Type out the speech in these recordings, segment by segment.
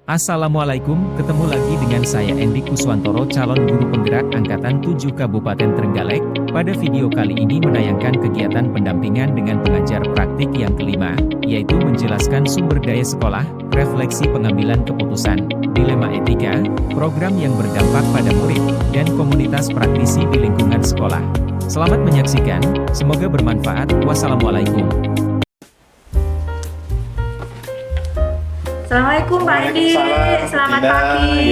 Assalamualaikum, ketemu lagi dengan saya Endi Kuswantoro, calon guru penggerak Angkatan 7 Kabupaten Trenggalek. Pada video kali ini menayangkan kegiatan pendampingan dengan pengajar praktik yang kelima, yaitu menjelaskan sumber daya sekolah, refleksi pengambilan keputusan, dilema etika, program yang berdampak pada murid, dan komunitas praktisi di lingkungan sekolah. Selamat menyaksikan, semoga bermanfaat. Wassalamualaikum. Assalamualaikum Pak Endi, selamat pagi.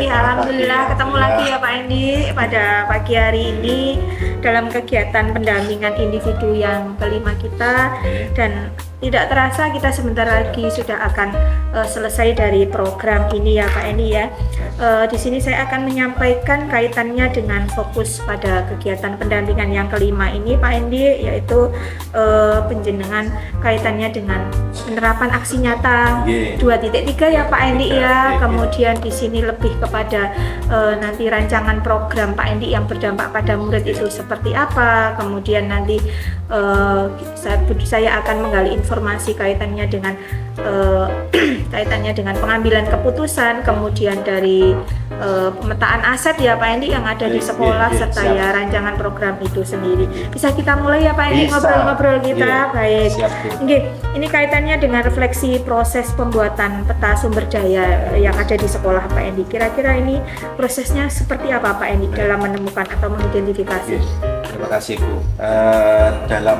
Alhamdulillah ketemu lagi ya Pak Endi pada pagi hari ini dalam kegiatan pendampingan individu yang kelima kita, dan tidak terasa kita sebentar lagi sudah akan selesai dari program ini ya Pak Endi ya. Di sini saya akan menyampaikan kaitannya dengan fokus pada kegiatan pendampingan yang kelima ini Pak Endi, yaitu penjenengan kaitannya dengan penerapan aksi nyata 2.3 ya Pak Endi ya. Kemudian di sini lebih kepada nanti rancangan program Pak Endi yang berdampak pada murid itu seperti apa. Kemudian nanti saya akan menggali informasi kaitannya dengan pengambilan keputusan, kemudian dari pemetaan aset ya Pak Endi yang ada di sekolah, serta ya rancangan program itu sendiri. Bisa kita mulai ya Pak Endi ngobrol-ngobrol kita. Baik. Ini kaitannya dengan refleksi proses pembuatan peta sumber daya yang ada di sekolah Pak Endi. Kira-kira ini prosesnya seperti apa Pak Endi dalam menemukan atau mengidentifikasi? Terima kasih Bu. Dalam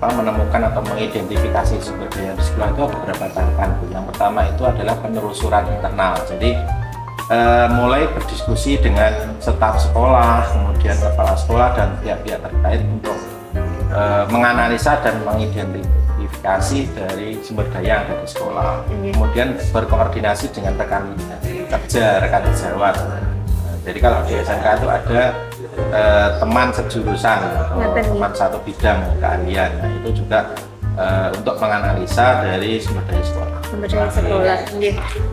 menemukan atau mengidentifikasi sumber daya di sekolah itu ada beberapa tahapan Bu. Yang pertama itu adalah penelusuran internal. Jadi mulai berdiskusi dengan staf sekolah, kemudian kepala sekolah dan pihak-pihak terkait untuk menganalisa dan mengidentifikasi dari sumber daya yang ada di sekolah. Kemudian berkoordinasi dengan rekan kerja, rekan sejawat. Jadi kalau di SMK itu ada teman sejurusan atau teman satu bidang keahlian. Nah, itu juga untuk menganalisa dari sumber daya sekolah. Sumber daya sekolah.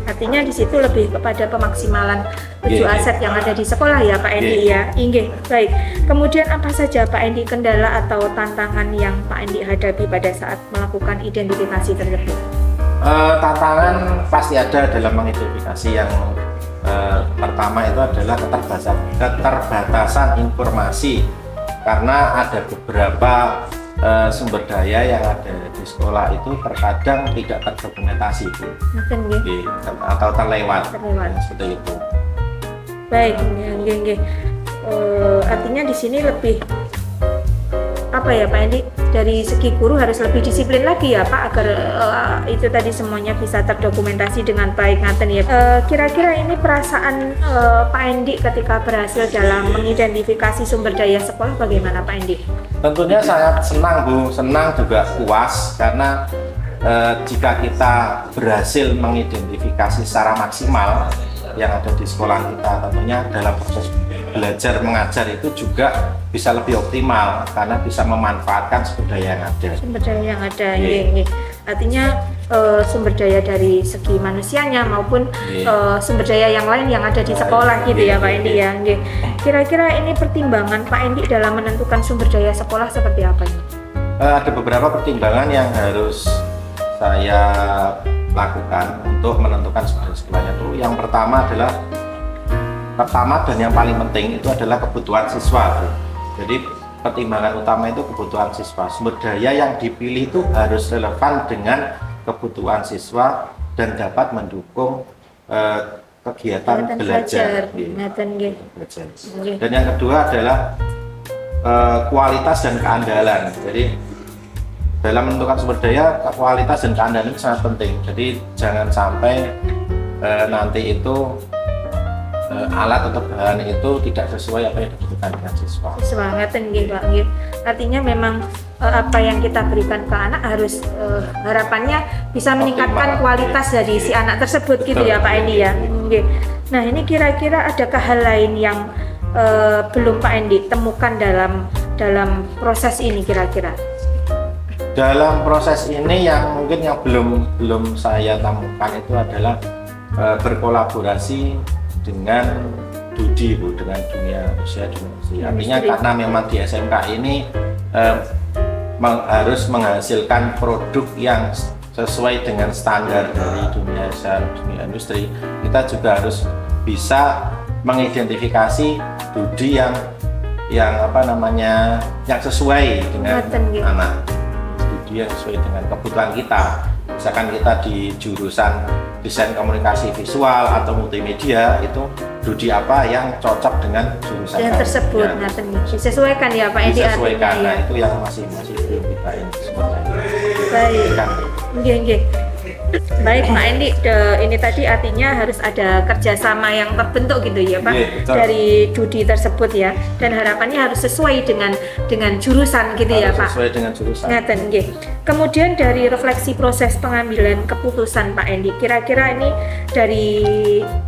Artinya di situ lebih kepada pemaksimalan tujuh aset yang ada di sekolah ya Pak Endi ya. Baik. Kemudian apa saja Pak Endi kendala atau tantangan yang Pak Endi hadapi pada saat melakukan identifikasi tersebut? Tantangan pasti ada dalam mengidentifikasi. Yang pertama itu adalah keterbatasan informasi, karena ada beberapa sumber daya yang ada di sekolah itu terkadang tidak terdokumentasi Bu. Atau terlewat. Seperti itu. Baik, artinya di sini lebih apa ya Pak Endi, dari segi guru harus lebih disiplin lagi ya Pak, agar itu tadi semuanya bisa terdokumentasi dengan baik. Kira-kira ini perasaan Pak Endi ketika berhasil dalam mengidentifikasi sumber daya sekolah bagaimana Pak Endi? Tentunya sangat senang Bu, senang juga puas, karena jika kita berhasil mengidentifikasi secara maksimal yang ada di sekolah kita, tentunya dalam proses belajar mengajar itu juga bisa lebih optimal karena bisa memanfaatkan sumber daya yang ada. Sumber daya yang ada, artinya sumber daya dari segi manusianya maupun sumber daya yang lain yang ada di sekolah gitu ya Pak Endi ya. Kira-kira ini pertimbangan Pak Endi dalam menentukan sumber daya sekolah seperti apa ini? Ada beberapa pertimbangan yang harus saya lakukan untuk menentukan sumber daya sekolahnya itu. Yang pertama dan yang paling penting itu adalah kebutuhan siswa Bu. Jadi pertimbangan utama itu kebutuhan siswa. Sumber daya yang dipilih itu harus relevan dengan kebutuhan siswa dan dapat mendukung kegiatan belajar. Dan yang kedua adalah kualitas dan keandalan. Jadi dalam menentukan sumber daya, kualitas dan keandalan itu sangat penting. Jadi jangan sampai nanti itu alat atau bahan itu tidak sesuai apa yang dibutuhkan dengan siswa. Artinya memang apa yang kita berikan ke anak harus harapannya bisa meningkatkan kualitas dari si anak tersebut. Betul, gitu ya Pak Endi ya. Nah, ini kira-kira adakah hal lain yang belum Pak Endi temukan dalam proses ini kira-kira? Dalam proses ini yang mungkin yang belum saya temukan itu adalah berkolaborasi dengan DUDI Bu, dengan dunia usaha. Artinya karena memang di SMK ini harus menghasilkan produk yang sesuai dengan standar dari dunia usaha, dunia industri, kita juga harus bisa mengidentifikasi studi yang yang sesuai dengan anak, studi yang sesuai dengan kebutuhan kita. Misalkan kita di jurusan desain komunikasi visual atau multimedia, itu studi apa yang cocok dengan jurusan yang tersebut. Disesuaikan ya Pak Edi. Disesuaikan, nah itu yang masih belum kita ini sebenarnya. Baik. Baik Pak Endi, ini tadi artinya harus ada kerjasama yang terbentuk gitu ya Pak, dari studi tersebut ya, dan harapannya harus sesuai dengan jurusan gitu ya Pak. Sesuai dengan jurusan. Kemudian dari refleksi proses pengambilan keputusan Pak Endi, kira-kira ini dari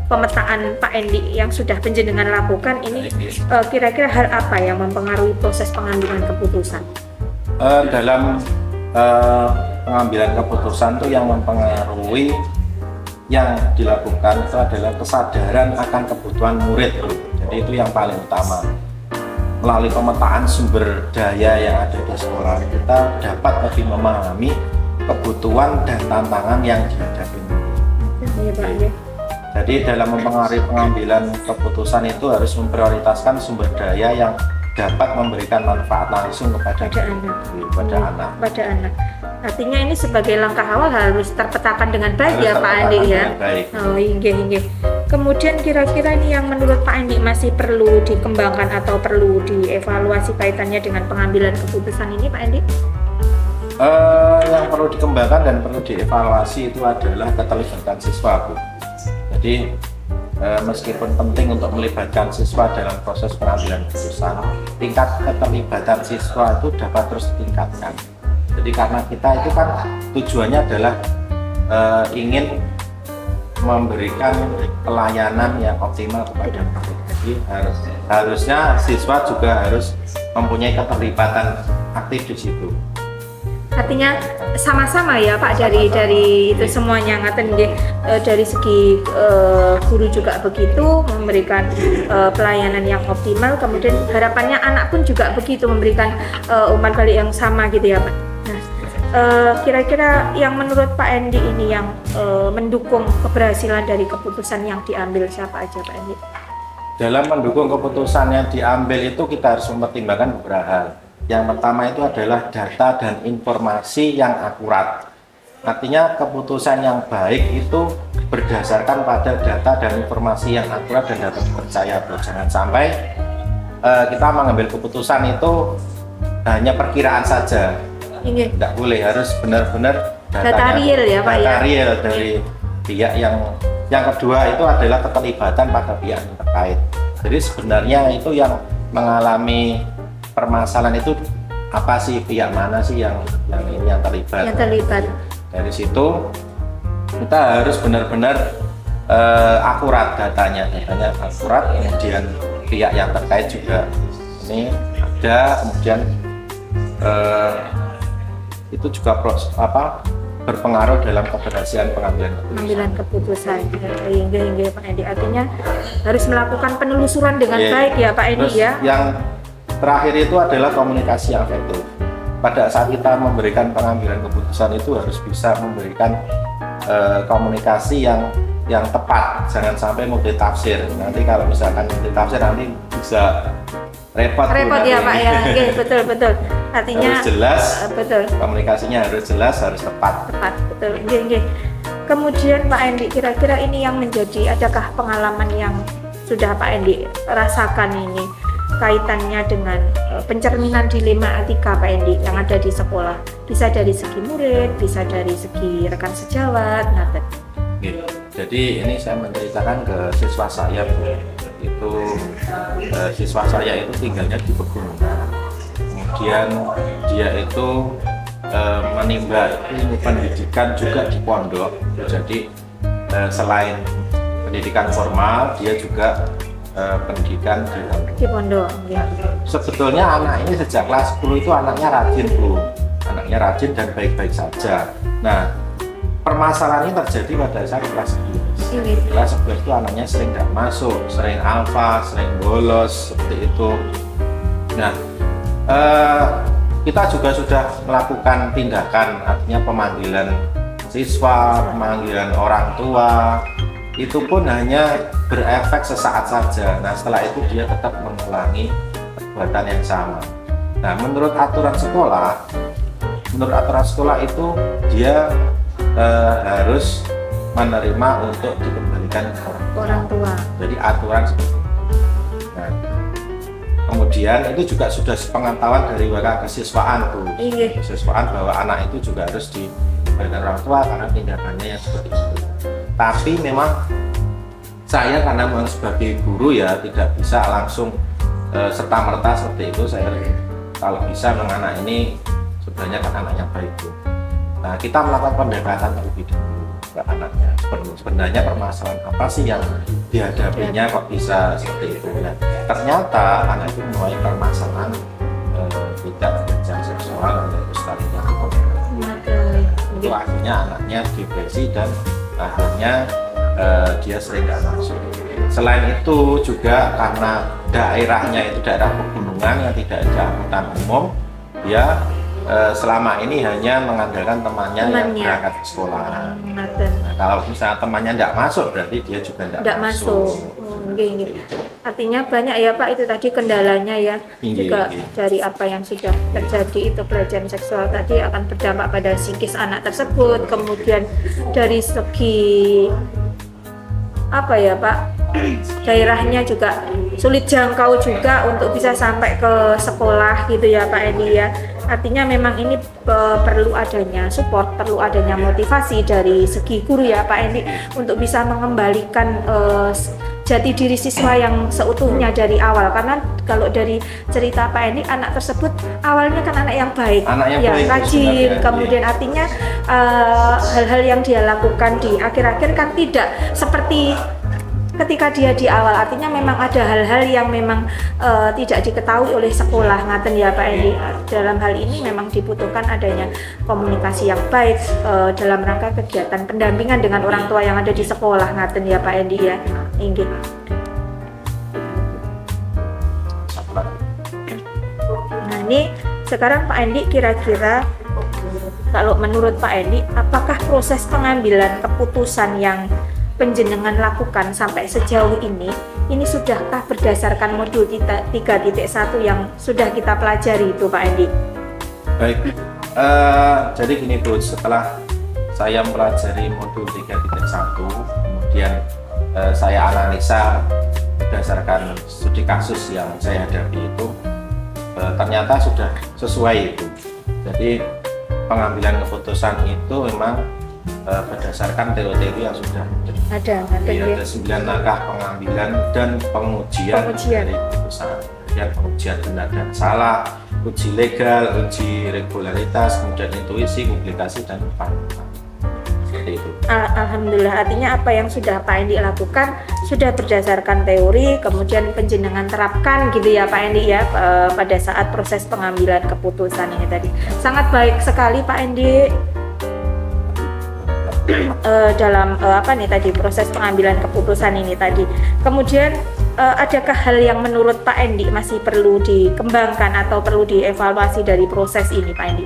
pemetaan Pak Endi yang sudah penjenengan lakukan ini, kira-kira hal apa yang mempengaruhi proses pengambilan keputusan? Dalam pengambilan keputusan itu yang mempengaruhi yang dilakukan itu adalah kesadaran akan kebutuhan murid. Jadi itu yang paling utama. Melalui pemetaan sumber daya yang ada di sekolah, kita dapat lebih memahami kebutuhan dan tantangan yang dihadapi. Jadi dalam mempengaruhi pengambilan keputusan itu harus memprioritaskan sumber daya yang dapat memberikan manfaat langsung kepada anak. Artinya ini sebagai langkah awal harus terpetakan dengan baik ya Pak Andi ya. Oh, inggih. Kemudian kira-kira ini yang menurut Pak Andi masih perlu dikembangkan atau perlu dievaluasi kaitannya dengan pengambilan keputusan ini Pak Andi? Yang perlu dikembangkan dan perlu dievaluasi itu adalah keterlibatan siswa, Bu. Jadi meskipun penting untuk melibatkan siswa dalam proses pengambilan keputusan, tingkat keterlibatan siswa itu dapat terus ditingkatkan. Jadi karena kita itu kan tujuannya adalah ingin memberikan pelayanan yang optimal kepada murid. Jadi harusnya siswa juga harus mempunyai keterlibatan aktif di situ. Artinya sama-sama ya Pak, dari itu semuanya ngaten nggih, dari segi guru juga begitu memberikan pelayanan yang optimal, kemudian harapannya anak pun juga begitu memberikan umpan balik yang sama gitu ya Pak. Nah, kira-kira yang menurut Pak Endi ini yang mendukung keberhasilan dari keputusan yang diambil siapa aja Pak Endi? Dalam mendukung keputusan yang diambil itu kita harus mempertimbangkan beberapa hal. Yang pertama itu adalah data dan informasi yang akurat. Artinya keputusan yang baik itu berdasarkan pada data dan informasi yang akurat dan dapat dipercaya. Jangan sampai kita mengambil keputusan itu hanya perkiraan saja. Tidak boleh, harus benar-benar data real ya Pak ya. Data real dari pihak yang kedua itu adalah keterlibatan pada pihak yang terkait. Jadi sebenarnya itu yang mengalami permasalahan itu apa sih, pihak mana sih yang terlibat. Dari situ kita harus benar-benar akurat datanya akurat, kemudian pihak yang terkait juga ini ada, kemudian itu juga berpengaruh dalam keberhasilan pengambilan keputusan. Hingga Pak Endi, artinya harus melakukan penelusuran dengan baik ya Pak Endi ya. Yang terakhir itu adalah komunikasi yang efektif. Pada saat kita memberikan pengambilan keputusan itu harus bisa memberikan komunikasi yang tepat, jangan sampai multitafsir. Nanti kalau misalkan multitafsir nanti bisa repot ya Pak ya. Betul. Artinya harus jelas, betul. Komunikasinya harus jelas, harus tepat. Betul. Kemudian Pak Endi, kira-kira ini yang menjadi, adakah pengalaman yang sudah Pak Endi rasakan ini kaitannya dengan pencerminan dilema etika Pak Endi yang ada di sekolah, bisa dari segi murid, bisa dari segi rekan sejawat. Jadi ini saya menceritakan ke siswa saya, Bu. Itu siswa saya itu tinggalnya di pegunungan, kemudian dia itu menimba ilmu pendidikan juga di pondok. Jadi selain pendidikan formal, dia juga pendidikan di pondok. Sebetulnya anak ini sejak kelas 10 itu anaknya rajin, Bu. Anaknya rajin dan baik-baik saja. Nah, permasalahan ini terjadi pada saat kelas 11. Kelas 11 itu anaknya sering tidak masuk, sering alfa, sering bolos, seperti itu. Nah, kita juga sudah melakukan tindakan, artinya pemanggilan siswa, pemanggilan orang tua, itu pun hanya berefek sesaat saja. Nah, setelah itu dia tetap mengulangi perbuatan yang sama. Nah, menurut aturan sekolah itu dia harus menerima untuk dikembalikan ke orang tua. Jadi aturan seperti itu. Nah, kemudian itu juga sudah sepengetahuan dari warga kesiswaan tuh. Iya. Kesiswaan bahwa anak itu juga harus dikembalikan orang tua karena tindakannya yang seperti itu. Tapi memang saya karena memang sebagai guru ya tidak bisa langsung serta-merta seperti itu. Saya kalau bisa memang anak ini sebenarnya kan anak yang baik tuh. Nah, kita melakukan pendekatan terlebih dahulu ke anaknya. Sebenarnya permasalahan apa sih yang dihadapinya kok bisa seperti itu? Nah, ternyata anak itu mulai permasalahan tidak berjenjang seksual dan terus tadinya itu akhirnya anaknya depresi dan akhirnya dia sering nggak masuk. Selain itu juga karena daerahnya itu daerah pegunungan yang tidak ada angkutan umum, dia selama ini hanya mengandalkan temannya yang berangkat ke sekolah. Nah, kalau misalnya temannya tidak masuk, berarti dia juga tidak masuk. Artinya banyak ya Pak itu tadi kendalanya ya. Juga dari apa yang sudah terjadi itu pelecehan seksual tadi akan berdampak pada psikis anak tersebut. Kemudian dari segi apa ya Pak, daerahnya juga sulit jangkau juga untuk bisa sampai ke sekolah gitu ya Pak Endi ya. Artinya memang ini perlu adanya support, perlu adanya motivasi dari segi guru ya Pak Endi untuk bisa mengembalikan jati diri siswa yang seutuhnya dari awal. Karena kalau dari cerita Pak Endi, anak tersebut awalnya kan anak yang baik, rajin, kemudian artinya hal-hal yang dia lakukan di akhir-akhir kan tidak seperti ketika dia di awal. Artinya memang ada hal-hal yang memang tidak diketahui oleh sekolah, ngaten ya Pak Endi. Dalam hal ini memang dibutuhkan adanya komunikasi yang baik dalam rangka kegiatan pendampingan dengan orang tua yang ada di sekolah, ngaten ya Pak Endi ya. Inggih. Nah ini sekarang Pak Endi kira-kira kalau menurut Pak Endi, apakah proses pengambilan keputusan yang penjenengan lakukan sampai sejauh ini sudahkah berdasarkan modul 3.1 yang sudah kita pelajari itu Pak Endi? Baik, jadi gini Bu, setelah saya mempelajari modul 3.1 kemudian saya analisa berdasarkan studi kasus yang saya hadapi itu ternyata sudah sesuai itu. Jadi pengambilan keputusan itu memang berdasarkan teori-teori yang sudah ada 9 langkah pengambilan dan pengujian dari keputusan. Kemudian pengujian benar dan salah, uji legal, uji regularitas, kemudian intuisi, publikasi dan fakta. Seperti itu. Alhamdulillah, artinya apa yang sudah Pak Endi lakukan sudah berdasarkan teori, kemudian penjenengan terapkan gitu ya Pak Endi ya pada saat proses pengambilan keputusan ini tadi. Sangat baik sekali Pak Endi. Dalam proses pengambilan keputusan ini tadi. Kemudian adakah hal yang menurut Pak Endi masih perlu dikembangkan atau perlu dievaluasi dari proses ini Pak Endi?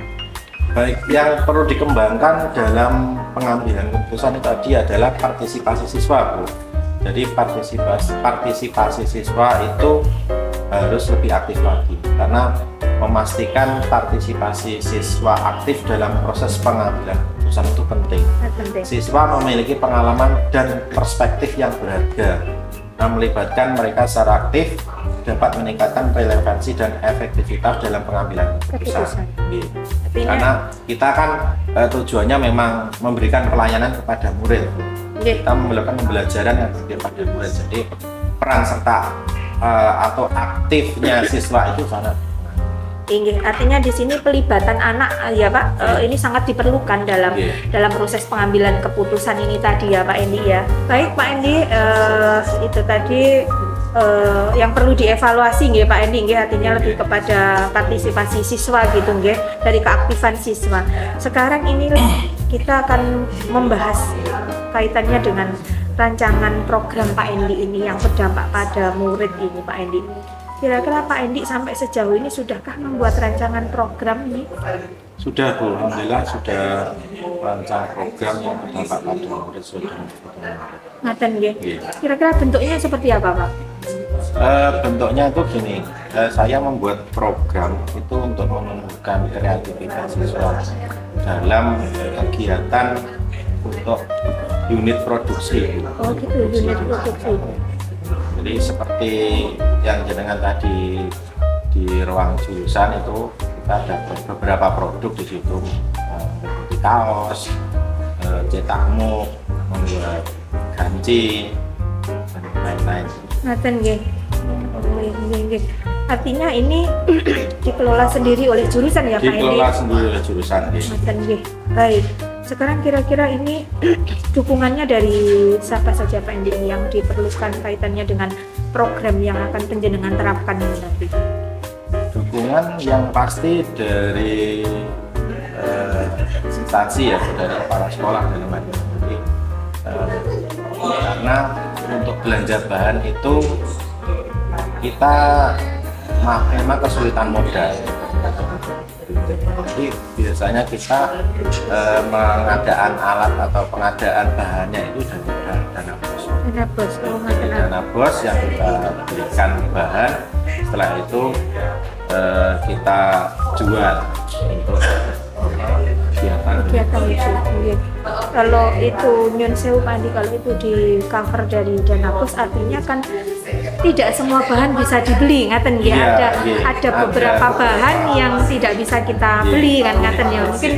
Baik, yang perlu dikembangkan dalam pengambilan keputusan itu tadi adalah partisipasi siswa Bu. Jadi partisipasi siswa itu harus lebih aktif lagi karena memastikan partisipasi siswa aktif dalam proses pengambilan keputusan itu penting. Siswa memiliki pengalaman dan perspektif yang berharga. Nah, melibatkan mereka secara aktif dapat meningkatkan relevansi dan efektivitas dalam pengambilan keputusan. Karena kita kan tujuannya memang memberikan pelayanan kepada murid. Kita melakukan pembelajaran yang berpihak pada murid. Jadi peran serta atau aktifnya siswa itu sangat tinggi. Artinya di sini pelibatan anak ya Pak, ini sangat diperlukan dalam proses pengambilan keputusan ini tadi ya Pak Endi ya. Baik Pak Endi, itu tadi yang perlu dievaluasi nggih Pak Endi nggih, artinya lebih kepada partisipasi siswa gitu nggih, dari keaktifan siswa. Sekarang ini kita akan membahas kaitannya dengan rancangan program Pak Endi ini yang berdampak pada murid ini Pak Endi. Kira-kira Pak Endi sampai sejauh ini sudahkah membuat rancangan program ini? Sudah Bu, alhamdulillah sudah rancang program yang berdampak pada murid sesuai dengan kebutuhan murid. Ngaten nggih. Iya. Kira-kira bentuknya seperti apa, Pak? Bentuknya itu gini, saya membuat program itu untuk menumbuhkan kreativitas siswa dalam kegiatan untuk unit produksi. Oh gitu, unit produksi. Jadi seperti yang jenengan tadi di ruang jurusan itu kita ada beberapa produk di situ, seperti kaos, cetak muk, membuat ganci, dan lain-lain. Ngaten nggih. Nggih. Artinya ini dikelola sendiri oleh jurusan ya Pak Endi? Dikelola sendiri oleh jurusan. Ngaten nggih. Baik. Sekarang kira-kira ini dukungannya dari siapa saja Pak Endi yang diperlukan kaitannya dengan program yang akan penjenengan terapkan ini nanti? Dukungan yang pasti dari instansi ya, dari kepala sekolah dalam hal ini. Jadi, karena untuk belanja bahan itu kita memang kesulitan modal. Jadi biasanya kita pengadaan alat atau pengadaan bahannya itu dari dana bos. Dana bos, Dana bos yang kita berikan bahan, setelah itu kita jual untuk kegiatan itu. Nggih. Kalau itu nyun sewu Pak Andi, kalau itu di cover dari dana bos artinya kan tidak semua bahan bisa dibeli, ngaten ya. Ada beberapa bahan yang tidak bisa kita beli kan, ngaten ya. Mungkin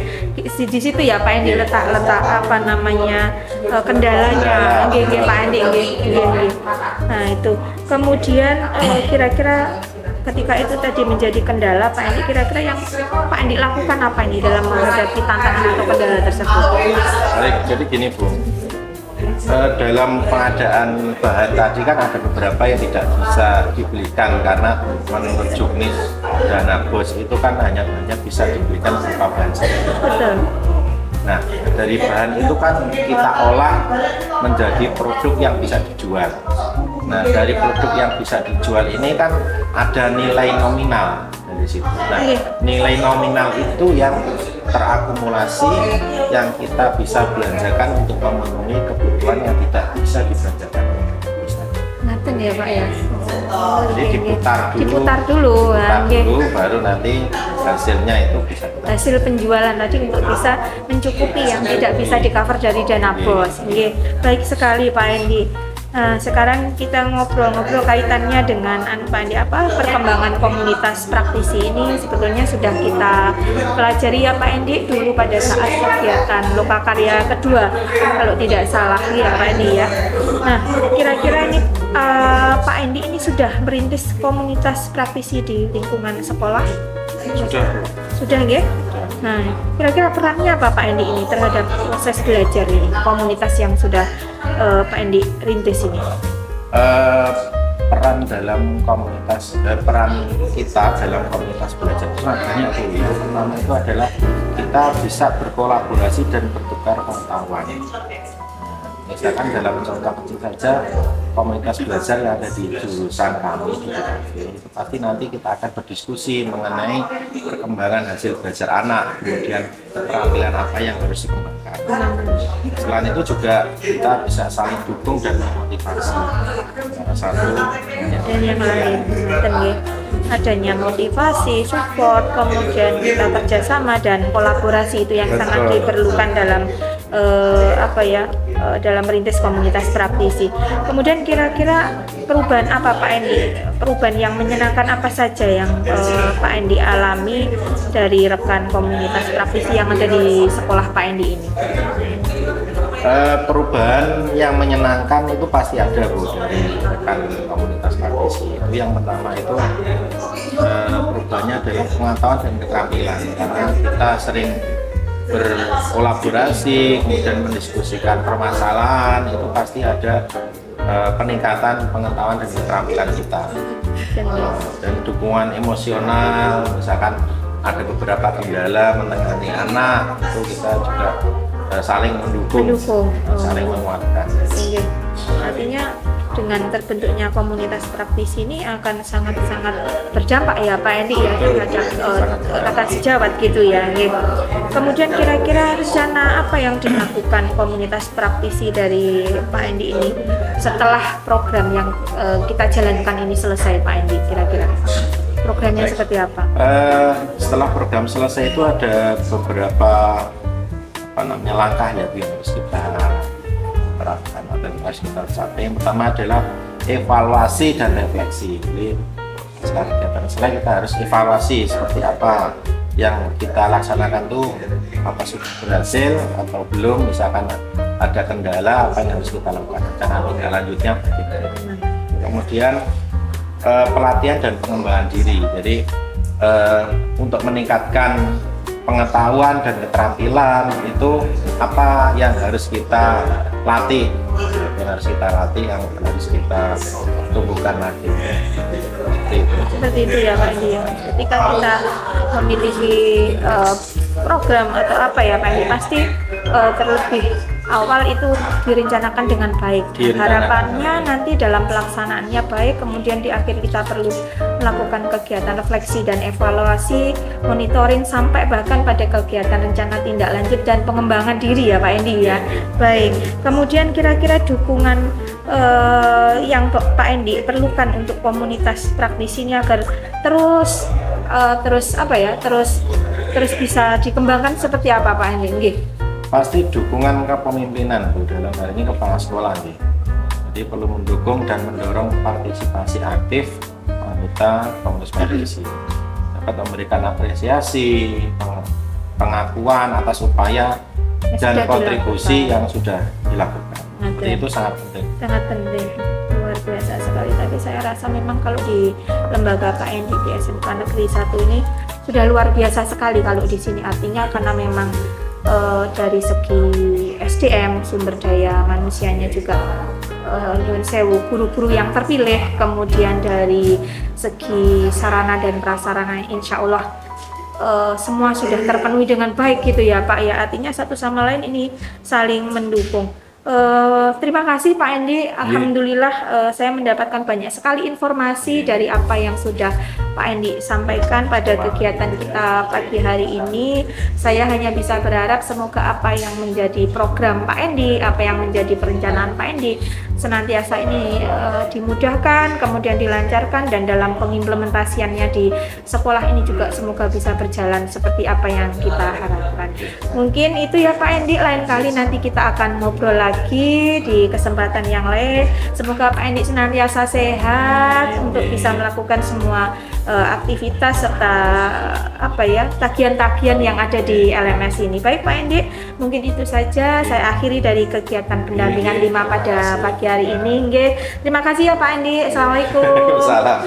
di situ ya Pak Andi letak apa namanya kendalanya. Nggih Pak Andi, nggih. Nah, itu. Kemudian kira-kira ketika itu tadi menjadi kendala Pak Andi, kira-kira yang Pak Andi lakukan apa ini dalam menghadapi tantangan atau kendala tersebut? Baik, jadi gini Bu, dalam pengadaan bahan tadi kan ada beberapa yang tidak bisa dibelikan karena menurut juknis dana bos itu kan hanya bisa dibelikan berupa bahan saja. Betul. Nah, dari bahan itu kan kita olah menjadi produk yang bisa dijual. Nah, dari produk yang bisa dijual ini kan ada nilai nominal dari situ. Nah, nilai nominal itu yang terakumulasi yang kita bisa belanjakan untuk memenuhi kebutuhan yang tidak bisa dibelanjakan. Ngaten ya Pak ya. Jadi diputar dulu, baru nanti hasilnya itu bisa hasil penjualan tadi untuk bisa mencukupi yang tidak bisa di cover dari dana bos. Baik sekali Pak Endi. Nah, sekarang kita ngobrol-ngobrol kaitannya dengan Pak Andi, perkembangan komunitas praktisi ini sebetulnya sudah kita pelajari ya Pak Andi dulu pada saat kegiatan Lokakarya kedua kalau tidak salah ya Pak Andi ya. Nah, kira-kira ini Pak Andi ini sudah merintis komunitas praktisi di lingkungan sekolah? Sudah ya? Nah, kira-kira perannya apa Pak Andi ini terhadap proses belajar ini, komunitas yang sudah Pak Andi rintis ini? Peran dalam komunitas, peran kita dalam komunitas belajar itu banyak Bu. Yang pertama itu adalah kita bisa berkolaborasi dan bertukar pengetahuan. Misalkan dalam contoh kecil saja, komunitas belajar yang ada di jurusan kami di DKV, itu pasti nanti kita akan berdiskusi mengenai perkembangan hasil belajar anak, kemudian keterampilan apa yang harus dikembangkan. Selain itu juga kita bisa saling dukung dan memotivasi satu dan yang lain. Adanya motivasi, support, kemudian kita kerjasama dan kolaborasi itu yang sangat diperlukan dalam dalam merintis komunitas praktisi. Kemudian kira-kira perubahan apa Pak Endi? Perubahan yang menyenangkan apa saja yang Pak Endi alami dari rekan komunitas praktisi yang ada di sekolah Pak Endi ini? Perubahan yang menyenangkan itu pasti ada Bu dari rekan komunitas praktisi. Itu yang pertama itu perubahannya adalah pengetahuan dan keterampilan, karena kita sering berkolaborasi kemudian mendiskusikan permasalahan, itu pasti ada peningkatan pengetahuan dan keterampilan kita. Dan dukungan emosional, misalkan ada beberapa kendala menangani anak, itu kita juga saling mendukung. Saling menguatkan. Artinya dengan terbentuknya komunitas praktisi ini akan sangat-sangat berdampak ya Pak Endi ya terhadap rekan sejawat gitu ya. Kemudian kira-kira rencana apa yang dilakukan komunitas praktisi dari Pak Endi ini setelah program yang kita jalankan ini selesai Pak Endi, kira-kira programnya seperti apa? Setelah program selesai itu ada beberapa langkah ya yang harus kita terapkan atau yang harus kita capai. Yang pertama adalah evaluasi dan refleksi. Jadi setelah kegiatan selesai kita harus evaluasi seperti apa yang kita laksanakan tuh, apa sudah berhasil atau belum, misalkan ada kendala apa yang harus kita lakukan, rencana tindak lanjutnya bagaimana. Kemudian pelatihan dan pengembangan diri. Jadi untuk meningkatkan pengetahuan dan keterampilan itu apa yang harus kita latih, yang harus kita tumbuhkan lagi. Seperti itu ya Pak Endi ya. Ketika kita memiliki program atau apa ya Pak Endi, pasti terlebih awal itu direncanakan dengan baik. Harapannya nanti dalam pelaksanaannya baik, kemudian di akhir kita perlu melakukan kegiatan refleksi dan evaluasi, monitoring sampai bahkan pada kegiatan rencana tindak lanjut dan pengembangan diri ya Pak Endi ya. Baik, kemudian kira-kira dukungan yang Pak Endi perlukan untuk komunitas praktisi ini agar terus bisa dikembangkan seperti apa Pak Endi? Nggih. Pasti dukungan kepemimpinan Bu, dalam hal ini kepala sekolah nih. Jadi perlu mendukung dan mendorong partisipasi aktif anggota pengurus praktisi, dapat memberikan apresiasi, pengakuan atas upaya dan kontribusi yang sudah dilakukan. Jadi itu sangat penting. Sangat penting, luar biasa sekali. Tapi saya rasa memang kalau di lembaga Pak Endi di SMK Negeri 1 ini sudah luar biasa sekali kalau di sini, artinya karena memang dari segi SDM, sumber daya manusianya juga nyuwun sewu, guru-guru yang terpilih, kemudian dari segi sarana dan prasarana insya Allah semua sudah terpenuhi dengan baik gitu ya Pak ya, artinya satu sama lain ini saling mendukung. Terima kasih Pak Endi, alhamdulillah saya mendapatkan banyak sekali informasi dari apa yang sudah Pak Endi sampaikan pada kegiatan kita pagi hari ini. Saya hanya bisa berharap semoga apa yang menjadi program Pak Endi, apa yang menjadi perencanaan Pak Endi senantiasa ini dimudahkan, kemudian dilancarkan, dan dalam pengimplementasiannya di sekolah ini juga semoga bisa berjalan seperti apa yang kita harapkan. Mungkin itu ya Pak Endi, lain kali nanti kita akan ngobrol lagi di kesempatan yang lain. Semoga Pak Endi senantiasa sehat untuk bisa melakukan semua aktivitas serta tagihan-tagihan yang ada di LMS ini. Baik Pak Endi, mungkin itu saja saya akhiri dari kegiatan pendampingan 5 pada pagi hari ini. Terima kasih ya Pak Endi. Assalamualaikum. Salam.